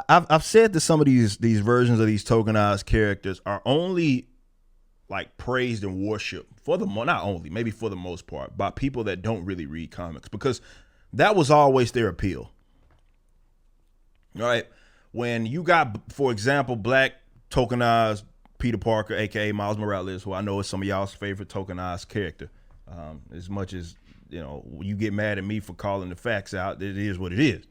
I've said that some of these versions of these tokenized characters are only like praised and worshipped for the not only, maybe for the most part, by people that don't really read comics, because that was always their appeal. All right. When you got, for example, black tokenized Peter Parker, aka Miles Morales, who I know is some of y'all's favorite tokenized character. As much as, you know, you get mad at me for calling the facts out, it is what it is.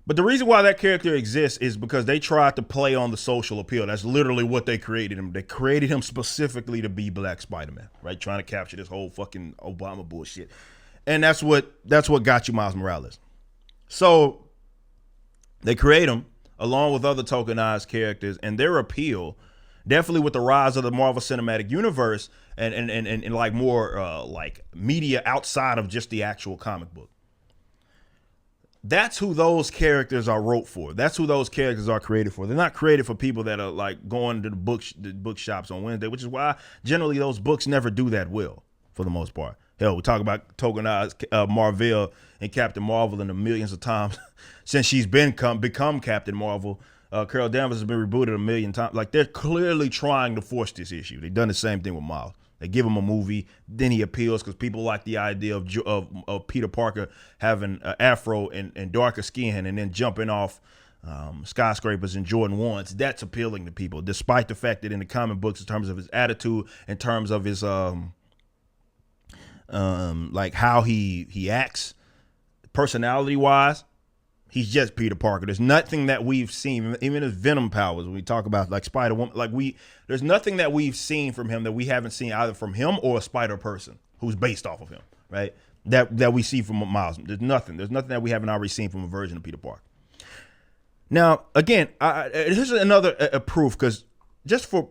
But the reason why that character exists is because they tried to play on the social appeal. That's literally what they created him. They created him specifically to be Black Spider-Man, right? Trying to capture this whole fucking Obama bullshit. And that's what got you Miles Morales. So they create him along with other tokenized characters, and their appeal, definitely with the rise of the Marvel Cinematic Universe and like more like media outside of just the actual comic book. That's who those characters are wrote for. That's who those characters are created for. They're not created for people that are like going to the bookshops on Wednesday, which is why generally those books never do that well for the most part. Hell, we talk about tokenized Marvel and Captain Marvel in the millions of times since she's become Captain Marvel. Carol Danvers has been rebooted a million times. Like, they're clearly trying to force this issue. They've done the same thing with Miles. They give him a movie, then he appeals because people like the idea of Peter Parker having an afro and darker skin and then jumping off skyscrapers in Jordan 1s. That's appealing to people, despite the fact that in the comic books, in terms of his attitude, in terms of his like how he acts, personality wise, he's just Peter Parker. There's nothing that we've seen, even his Venom powers, when we talk about like Spider-Woman, like there's nothing that we've seen from him that we haven't seen either from him or a Spider person who's based off of him, right? That we see from Miles. There's nothing that we haven't already seen from a version of Peter Parker. Now, again, here's another proof, because just for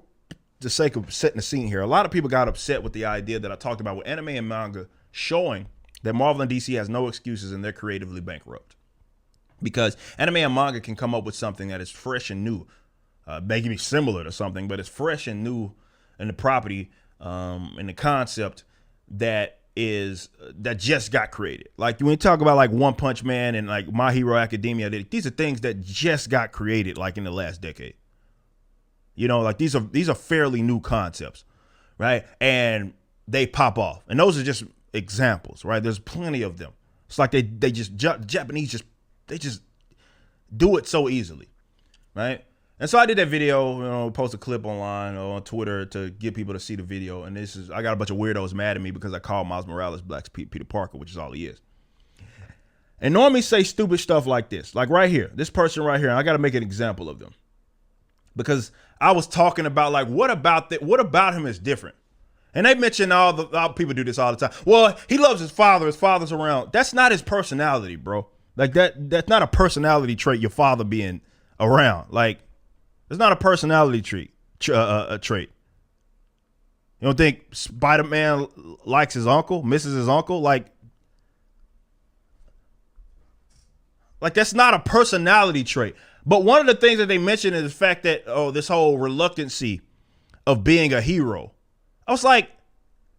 the sake of setting the scene here, a lot of people got upset with the idea that I talked about with anime and manga showing that Marvel and DC has no excuses and they're creatively bankrupt. Because anime and manga can come up with something that is fresh and new, making me similar to something, but it's fresh and new in the property, and the concept that just got created. Like when you talk about like One Punch Man and like My Hero Academia, these are things that just got created like in the last decade. You know, like these are fairly new concepts, right? And they pop off, and those are just examples, right? There's plenty of them. It's like they just Japanese they just do it so easily, right? And so I did that video, you know, post a clip online or on Twitter to get people to see the video. And I got a bunch of weirdos mad at me because I called Miles Morales Black Peter Parker, which is all he is. And normies say stupid stuff like this, like right here, this person right here. And I got to make an example of them because I was talking about like, what about him is different? And they mention all people do this all the time. Well, he loves his father. His father's around. That's not his personality, bro. Like that's not a personality trait, your father being around. Like, it's not a personality trait. You don't think Spider-Man likes his uncle, misses his uncle? Like that's not a personality trait. But one of the things that they mentioned is the fact that, this whole reluctancy of being a hero. I was like,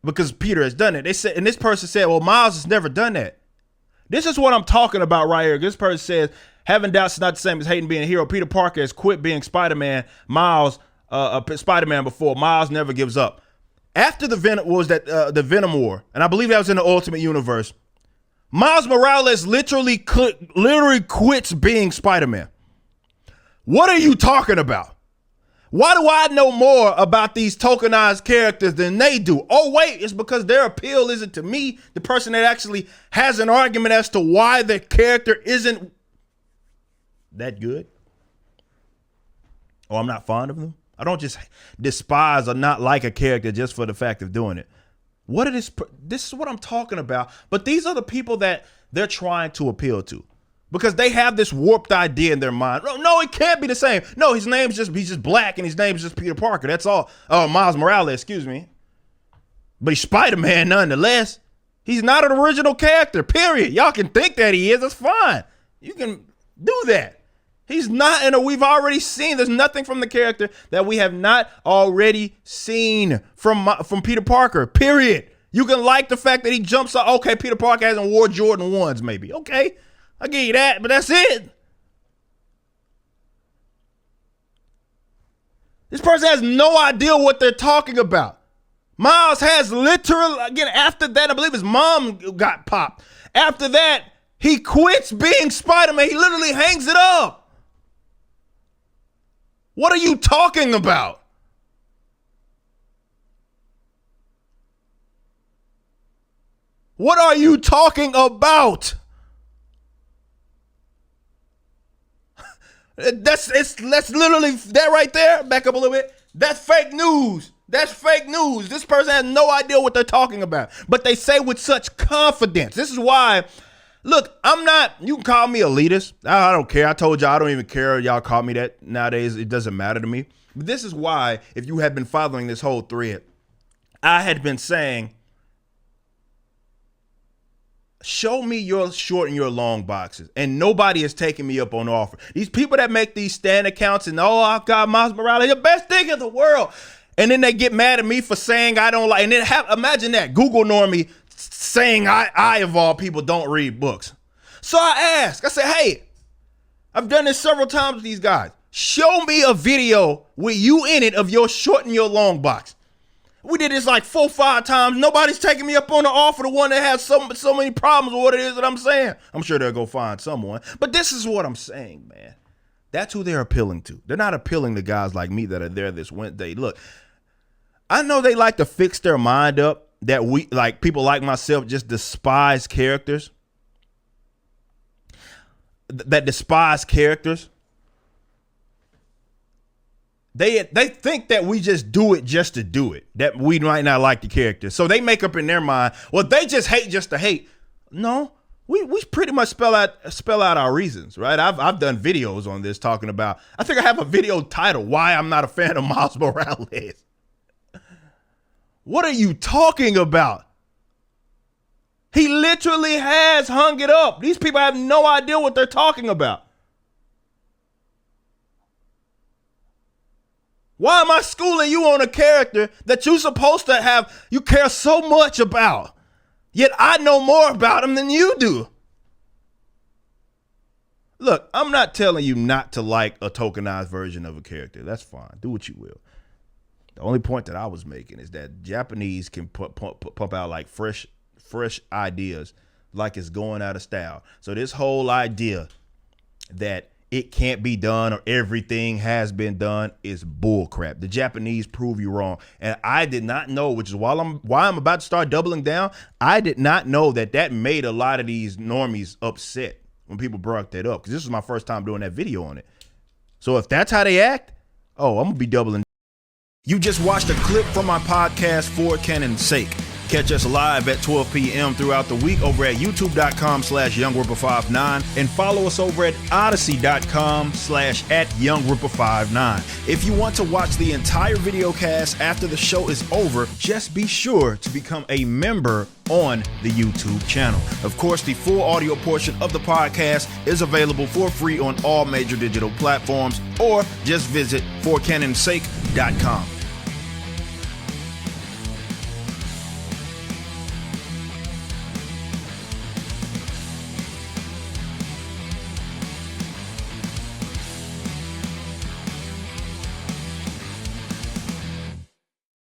because Peter has done it. They said, and this person said, well, Miles has never done that. This is what I'm talking about right here. This person says, having doubts is not the same as hating being a hero. Peter Parker has quit being Spider-Man. Miles, Spider-Man before. Miles never gives up. After the Venom War, and I believe that was in the Ultimate Universe, Miles Morales literally quits being Spider-Man. What are you talking about? Why do I know more about these tokenized characters than they do? Oh, wait, it's because their appeal isn't to me, the person that actually has an argument as to why the character isn't that good. Or I'm not fond of them. I don't just despise or not like a character just for the fact of doing it. This is what I'm talking about. But these are the people that they're trying to appeal to. Because they have this warped idea in their mind. No, it can't be the same. No, he's just black and his name's just Peter Parker. That's all. Oh, Miles Morales, excuse me. But he's Spider-Man nonetheless. He's not an original character, period. Y'all can think that he is. That's fine. You can do that. He's not, and we've already seen, there's nothing from the character that we have not already seen from Peter Parker, period. You can like the fact that he jumps up. Okay, Peter Parker hasn't wore Jordan 1s maybe. Okay. I'll give you that, but that's it. This person has no idea what they're talking about. Miles has literally, again, after that, I believe his mom got popped. After that, he quits being Spider-Man. He literally hangs it up. What are you talking about? What are you talking about? That's literally that right there. Back up a little bit. That's fake news. That's fake news. This person has no idea what they're talking about, but they say with such confidence. This is why, look, I'm not, you can call me elitist. I don't care. I told y'all I don't even care. Y'all call me that nowadays. It doesn't matter to me. But this is why, if you had been following this whole thread, I had been saying, show me your short and your long boxes. And nobody is taking me up on the offer. These people that make these stand accounts and, oh, I got Miles Morales, the best thing in the world. And then they get mad at me for saying I don't like, and then imagine that, Google-normie saying I of all people don't read books. So I said, hey, I've done this several times with these guys. Show me a video with you in it of your short and your long box. We did this like 4 or 5 times. Nobody's taking me up on the offer, the one that has so many problems with what it is that I'm saying. I'm sure they'll go find someone. But this is what I'm saying, man. That's who they're appealing to. They're not appealing to guys like me that are there this Wednesday. Look, I know they like to fix their mind up that we, like people like myself, just despise characters. That despise characters. They think that we just do it just to do it, that we might not like the character. So they make up in their mind, well, they just hate just to hate. No, we pretty much spell out our reasons, right? I've done videos on this talking about, I think I have a video titled, Why I'm Not a Fan of Miles Morales. What are you talking about? He literally has hung it up. These people have no idea what they're talking about. Why am I schooling you on a character that you're supposed to have, you care so much about? Yet I know more about him than you do. Look, I'm not telling you not to like a tokenized version of a character. That's fine. Do what you will. The only point that I was making is that Japanese can pump out like fresh ideas like it's going out of style. So this whole idea that it can't be done or everything has been done is bullcrap. The Japanese prove you wrong. And I did not know, which is why I'm about to start doubling down. I did not know that made a lot of these normies upset when people brought that up, because this was my first time doing that video on it. So if that's how they act, oh, I'm gonna be doubling. You just watched a clip from my podcast, For Canon's Sake. Catch us live at 12 p.m. throughout the week over at youtube.com/YoungRipper59 and follow us over at odyssey.com/@YoungRipper59. If you want to watch the entire video cast after the show is over, just be sure to become a member on the YouTube channel. Of course, the full audio portion of the podcast is available for free on all major digital platforms, or just visit forcanonsake.com.